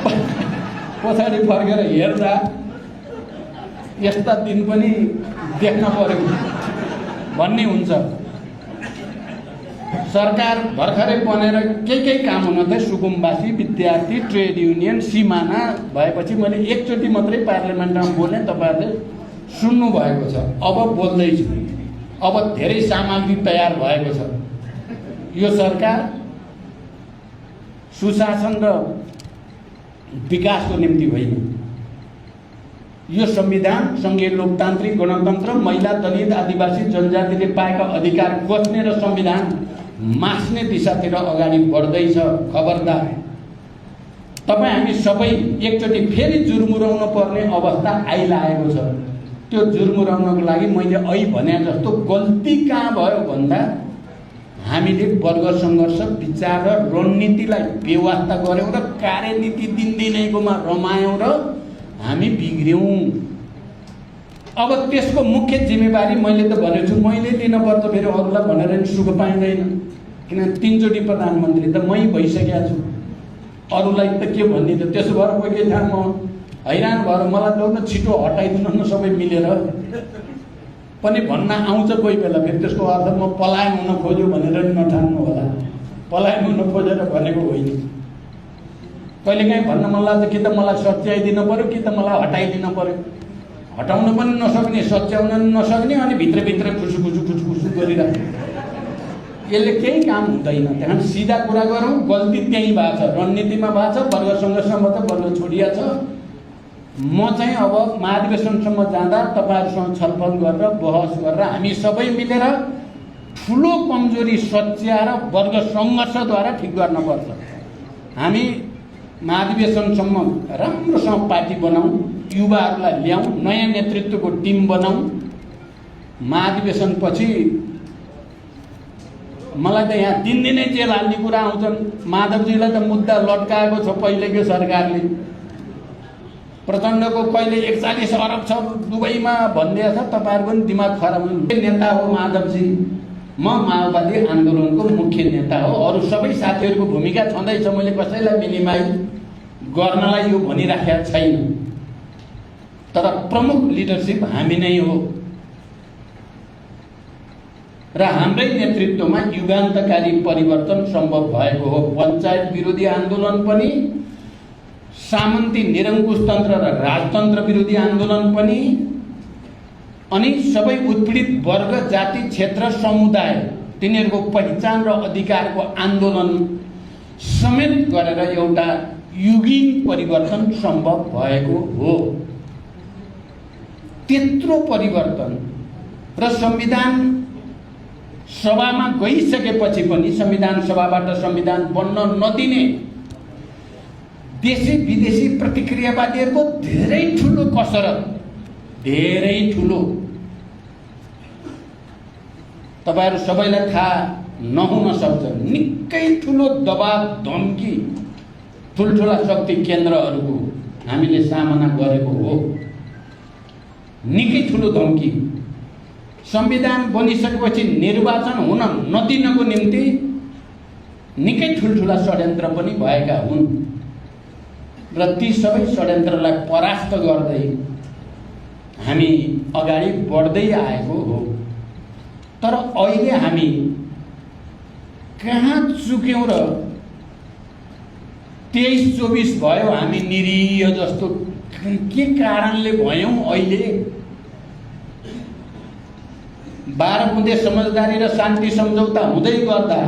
पछाडि फर्केर हेर्दा यस्ता दिन पनि देख्न पर्यो भन्ने हुन्छ। सरकार भर्खरै बनेर केही काम हुन त सुकुम्बासी, विद्यार्थी, ट्रेड युनियन, सिमाना भएपछि मैले एकचोटि मात्रै पार्लियामेन्टमा बोलेँ, तपाईँहरूले सुन्नु भएको छ। अब बोल्दैछु, अब धेरै सामग्री तयार भएको छ। यो सरकार सुशासन र विकासको निम्ति होइन। यो संविधान संघीय लोकतान्त्रिक गणतन्त्र, महिला, दलित, आदिवासी, जनजातिले पाएका अधिकार खोज्ने र संविधान मास्ने दिशातिर अगाडि बढ्दैछ। खबरदार, तपाईँ हामी सबै एकचोटि फेरि जुर्मुराउनु पर्ने अवस्था आइलागेको छ। त्यो जुर्मुराउनको लागि मैले अहिले भने जस्तो गल्ती कहाँ भयो भन्दा हामीले वर्ग सङ्घर्ष, विचार र रणनीतिलाई बेवास्ता गऱ्यौँ र कार्यनीति दिनदिनैकोमा रमायौँ र हामी बिग्र्यौँ। अब त्यसको मुख्य जिम्मेवारी मैले त भनेको छु, मैले दिनुपर्छ। फेरि अरूलाई भनेर नि सुख पाइँदैन, किन 3 चोटि प्रधानमन्त्री त मै भइसकेको छु। अरूलाई त के भन्ने त। त्यसो भएर कोही ठाउँ म हैरान भएर मलाई त छिटो हटाइदिनु न सबै मिलेर पनि भन्न आउँछ कोही बेला। फेरि त्यसको अर्थ म पलायन हुन खोज्यो भनेर नि नठान्नु होला। पलायन हुन खोजेर भनेको होइन। कहिलेकाहीँ भन्न मन लाग्छ कि त मलाई सच्याइदिनु पऱ्यो कि त मलाई हटाइदिनु पऱ्यो। हटाउन पनि नसक्ने, सच्याउन पनि नसक्ने, अनि भित्रभित्र खुसु गरिरहेको। यसले केही काम हुँदैन। त्यहाँ सिधा कुरा गरौँ, गल्ती त्यहीँ भएको छ, रणनीतिमा भएको छ। वर्ग सङ्घर्षमा त बल्ल छोडिया छ। म चाहिँ अब महाधिवेशनसम्म जाँदा तपाईँहरूसँग छलफल गरेर बहस गरेर हामी सबै मिलेर ठुलो कमजोरी सच्याएर वर्ग सङ्घर्षद्वारा ठिक गर्नुपर्छ। हामी महाधिवेशनसम्म राम्रोसँग पार्टी बनाऊँ, युवाहरूलाई ल्याउँ, नयाँ नेतृत्वको टिम बनाऊँ। महाधिवेशनपछि मलाई त यहाँ दिनदिनै जेल हाल्ने कुरा आउँछन्। माधवजीलाई त मुद्दा लट्काएको छ पहिलेको सरकारले। प्रचण्डको कहिले 41 अरब छ दुबईमा भनिदिएछ। तपाईँहरूको पनि दिमाग खराब हुनु। नेता हो माधवजी, म माओवादी आन्दोलनको मुख्य नेता हो। अरू सबै साथीहरूको भूमिका छँदैछ, मैले कसैलाई मिनिमाइज गर्नलाई यो भनिराखेको छैन। तर प्रमुख लिडरसिप हामी नै हो र हाम्रै नेतृत्वमा युगान्तकारी परिवर्तन सम्भव भएको हो। पञ्चायत विरोधी आन्दोलन पनि, सामन्ती निरङ्कुशतन्त्र र राजतन्त्र विरोधी आन्दोलन पनि, अनि सबै उत्पीडित वर्ग, जाति, क्षेत्र, समुदाय तिनीहरूको पहिचान र अधिकारको आन्दोलन समेत गरेर एउटा युगीन परिवर्तन सम्भव भएको हो। त्यत्रो परिवर्तन र संविधान सभामा गइसकेपछि पनि संविधान सभाबाट संविधान बन्न नदिने देशी विदेशी प्रतिक्रियावादीहरूको धेरै ठुलो कसरत, धेरै ठुलो। तपाईहरु सबैलाई थाहा नहुन सक्छ, निकै ठुलो दबाव, धम्की ठुल्ठुला शक्ति केन्द्रहरूको हामीले सामना गरेको हो। निकै ठुलो धम्की। संविधान बनिसकेपछि निर्वाचन हुन नदिनको निम्ति निकै ठुल्ठुला षड्यन्त्र पनि भएका हुन् र ती सबै षड्यन्त्रलाई परास्त गर्दै हामी अगाडि बढ्दै आएको हो। तर अहिले हामी कहाँ चुक्यौं र 23-24 भयो हामी निरीह जस्तो के कारणले भयौं? अहिले 12 बुँदे समझदारी र शान्ति सम्झौता हुँदै गर्दा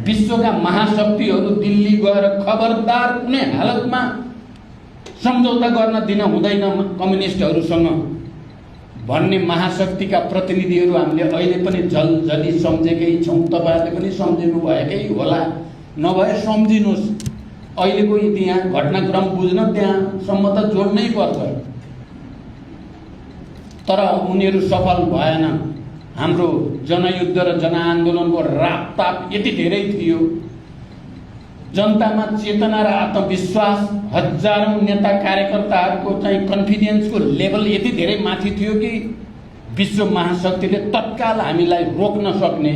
विश्वका महाशक्तिहरू दिल्ली गएर खबरदार कुनै हालतमा सम्झौता गर्न दिन हुँदैन कम्युनिस्टहरूसँग भन्ने महाशक्तिका प्रतिनिधिहरू हामीले अहिले पनि झलझली सम्झेकै छौं। तपाईहरुले पनि सम्झिनु भएकै होला, नभए सम्झिनुस्। अहिलेको इतिहास घटनाक्रम बुझ्न त्यहाँसम्म त जोड्नै पर्छ। तर उनीहरू सफल भएन। हाम्रो जनयुद्ध र जनआन्दोलनको रापताप यति धेरै थियो, जनतामा चेतना र आत्मविश्वास, हजारौं नेता कार्यकर्ताहरूको चाहिँ कन्फिडेन्सको लेभल यति धेरै माथि थियो कि विश्व महाशक्तिले तत्काल हामीलाई रोक्न सक्ने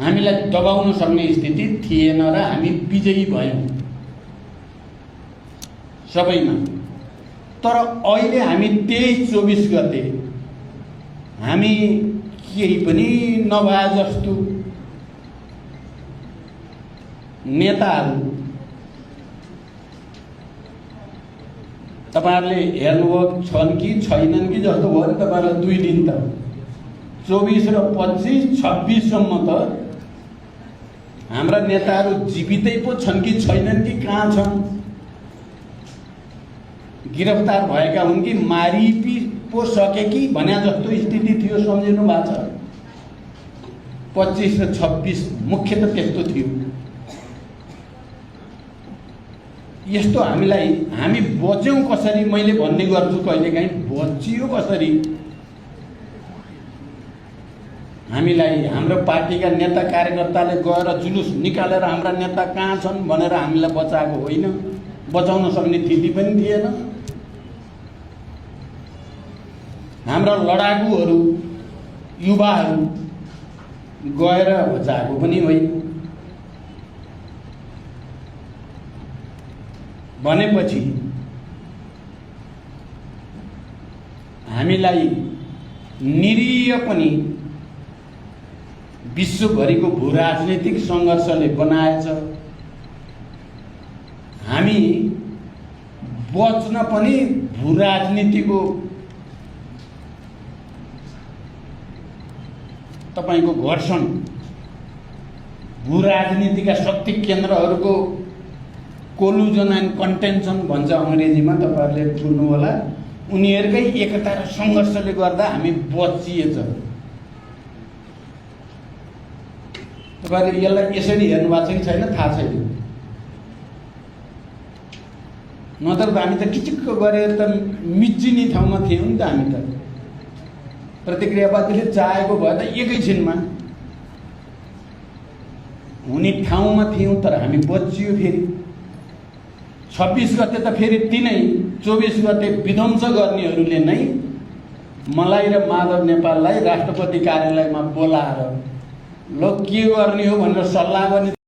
हामीलाई दबाउन सक्ने स्थिति थिएन र हामी विजयी भयौँ सबैमा। तर अहिले हामी 23-24 गते हामी केही पनि नभए जस्तो नेताहरू तपाईहरुले हेर्नुभयो छन् कि छैनन् कि जस्तो भयो नि। तपाईहरुलाई 2 दिन त 24 र 25 26 सम्म त हाम्रा नेताहरू जीवितै पो छन् कि छैनन् कि कहाँ छन्, गिरफ्तार भएका हुन् कि मारि पो सके कि भन्या जस्तो स्थिति थियो। सम्झिनु भएको छ? 25 र 26 मुख्य त त्यस्तो थियो। यस्तो हामी बच्यौं कसरी, मैले भन्ने गर्छु कहिलेकाहीँ बचियो कसरी। हामीलाई हाम्रो पार्टीका नेता कार्यकर्ताले गएर जुलुस निकालेर हाम्रा नेता कहाँ छन् भनेर हामीलाई बचाएको होइन, बचाउन सक्ने स्थिति पनि थिएन। हाम्रा लडाकुहरू युवाहरू गएर बचाएको पनि होइन। भनेपछि हामीलाई निरीह पनि विश्वभरिको भूराजनीतिक सङ्घर्षले बनाएछ। हामी बच्न पनि भूराजनीतिको तपाईको घर्षण, भूराजनीतिका शक्ति केन्द्रहरूको कोलुजन एन्ड कन्टेन्सन भन्छ अङ्ग्रेजीमा, तपाईहरुले बुझ्नु होला। उनीहरुकै एकता र सङ्घर्षले गर्दा हामी बचिएछ। तपाईहरुले यसलाई यसरी हेर्नु भएको छ कि छैन थाहा छैन। नत्र हामी त किचिक्क गरेर त मिच्चिने ठाउँमा थियौँ नि त। हामी त प्रतिक्रियावादीले चाहेको भए त एकैछिनमा हुने ठाउँमा थियौँ, तर हामी बचियो। फेरि 26 गते त फेरि तिनै 24 गते विध्वंस गर्नेहरूले नै मलाई र माधव नेपाललाई राष्ट्रपति कार्यालयमा बोलाएर ल के गर्ने हो भनेर सल्लाह गर्ने